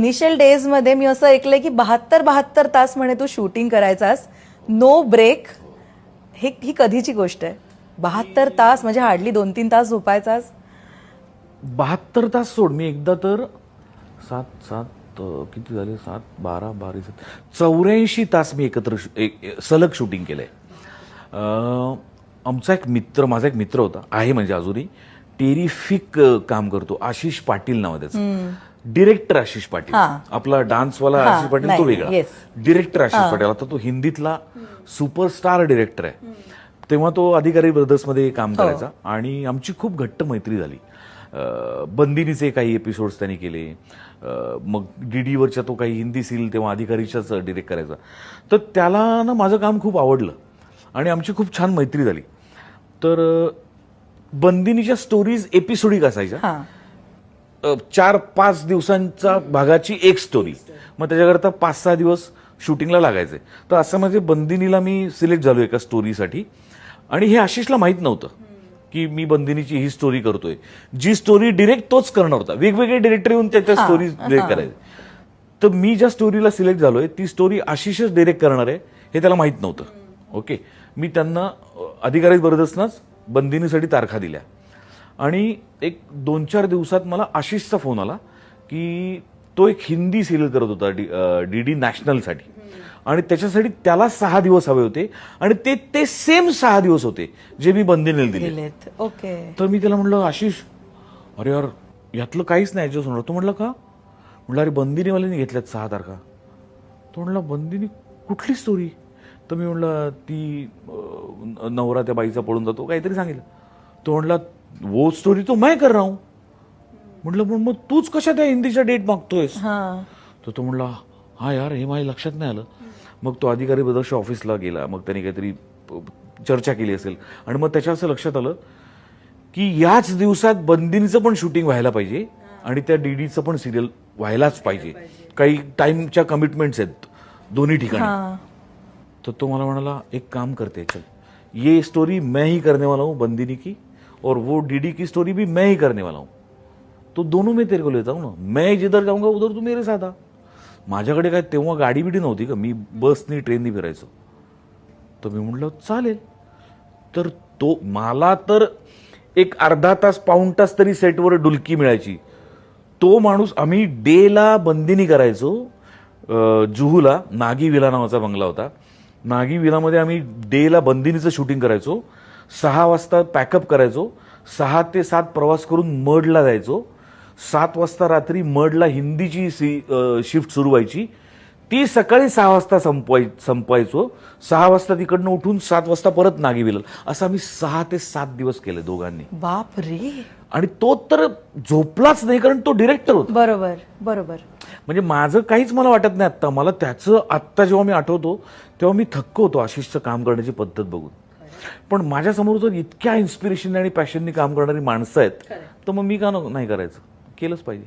Initial days मध्ये मी असं ऐकलंय की 72 तास म्हणे तू शूटिंग करायचास, नो ब्रेक. ही कधीची गोष्ट आहे? 72 तास म्हणजे हार्डली 2-3 तास झोपायचास. 72 तास सोड. मी एकदा तर किती झाले, 84 तास मी एकत्र सलग शूटिंग केलंय. आमचा एक मित्र, माझा एक मित्र होता, आहे म्हणजे अजूनही, टेरिफिक काम करतो, आशिष पाटील नाव आहे त्याचं. डिरेक्टर आशिष पाटील, आपला डान्सवाला आशिष पाटील तो वेगळा, डिरेक्टर आशिष पाटील. आता तो हिंदीतला सुपरस्टार डिरेक्टर आहे. तेव्हा तो अधिकारी ब्रदर्समध्ये काम करायचा आणि आमची खूप घट्ट मैत्री झाली. बंदिनीचे काही एपिसोड्स त्यांनी केले. मग डीडीवरच्या तो काही हिंदी सीरियल तेव्हा अधिकारीच्याच डिरेक्ट करायचा. तर त्याला ना माझं काम खूप आवडलं आणि आमची खूप छान मैत्री झाली. तर बंदिनीच्या स्टोरीज एपिसोडिक असायच्या. 4-5 दिवसांच्या भागाची एक स्टोरी. मग त्याच्याकरता 5-6 दिवस शूटिंगला लागायचे. तर असं म्हणजे बंदिनीला मी सिलेक्ट झालो एका स्टोरीसाठी. आणि हे आशिषला माहित नव्हतं की मी बंदिनीची ही स्टोरी करतोय. जी स्टोरी डिरेक्ट तोच करणार होता. वेगवेगळे डिरेक्टर येऊन त्याच्या स्टोरी डिरेक्ट करायचे. तर मी ज्या स्टोरीला सिलेक्ट झालोय ती स्टोरी आशिषच डिरेक्ट करणार आहे हे त्याला माहित नव्हतं. ओके, मी त्यांना अधिकारी ब्रदर्सनाच बंदिनीसाठी तारखा दिल्या आणि एक 2-4 दिवसात मला आशिषचा फोन आला की तो एक हिंदी सिरियल करत होता डीडी नॅशनलसाठी आणि त्याच्यासाठी त्याला 6 दिवस हवे होते आणि ते सेम 6 दिवस होते जे मी बंदिनीला दिले. ओके. तर मी त्याला म्हटलं, आशिष अरे यार यातलं काहीच नाही ऍडजस्ट होणार. तो म्हटलं का? म्हटलं अरे बंदिनीवाल्यांनी घेतल्यात 6 तारखा. तो म्हणला बंदिनी कुठली स्टोरी? तर मी म्हणलं ती नवरा त्या बाईचा पळून जातो काहीतरी सांगितलं. तो म्हणला वो स्टोरी तो मैं कर रहा हूं. म्हटलं पण मग तूच कशा त्या हिंदीच्या डेट मागतोयस? तर तो म्हणला हा यार हे माझ्या लक्षात नाही आलं. मग तो अधिकारी ब्रदर्सच्या ऑफिसला गेला. मग त्यांनी काहीतरी चर्चा केली असेल आणि मग त्याच्या असं लक्षात आलं की याच दिवसात बंदिनीचं पण शूटिंग व्हायला पाहिजे आणि त्या डीडीचं पण सिरियल व्हायलाच पाहिजे. काही टाइमच्या कमिटमेंट्स आहेत दोन्ही ठिकाणी. तो तो मला म्हणाला एक काम करते, चल ये स्टोरी मैं ही करने वाला हूं बंदिनी की और वो डीडी की स्टोरी भी मैं ही करने वाला हूं. तो दोनों में तेरे को लेता हूं ना. मैं जिधर जाऊंगा उधर तू मेरे साथ आ. माझ्याकडे काय तेव्हा गाडी बिडी नव्हती का, मी बसनी ट्रेननी फिरायचो. तर मी म्हटलं चालेल. तर तो मला तर एक अर्धा तास पाऊण तास तरी सेटवर डुलकी मिळायची. तो माणूस, आम्ही डेला बंदिनी करायचो जुहूला. नागी विला नावाचा बंगला होता. नागी विलामध्ये आम्ही डेला बंदिनीचं शूटिंग करायचो. 6 वाजता पॅकअप करायचो. 6 ते 7 प्रवास करून मडला जायचो. 7 वाजता रात्री मडला हिंदीची शिफ्ट सुरू व्हायची. ती सकाळी 6 वाजता संपवायचो. 6 वाजता तिकडनं उठून 7 वाजता परत नागी विला. असं आम्ही 6 ते 7 दिवस केले दोघांनी. बाप रे. आणि तो तर झोपलाच नाही कारण तो डिरेक्टर होता. बरोबर बरोबर. म्हणजे माझं काहीच मला वाटत नाही आत्ता. मला त्याचं आत्ता जेव्हा मी आठवतो तेव्हा मी थक्क होतो आशिषचं काम करण्याची पद्धत बघून. पण माझ्यासमोर जर इतक्या इन्स्पिरेशन आणि पॅशननी काम करणारी माणसं आहेत तर मग मी का नाही करायचं? केलंच पाहिजे.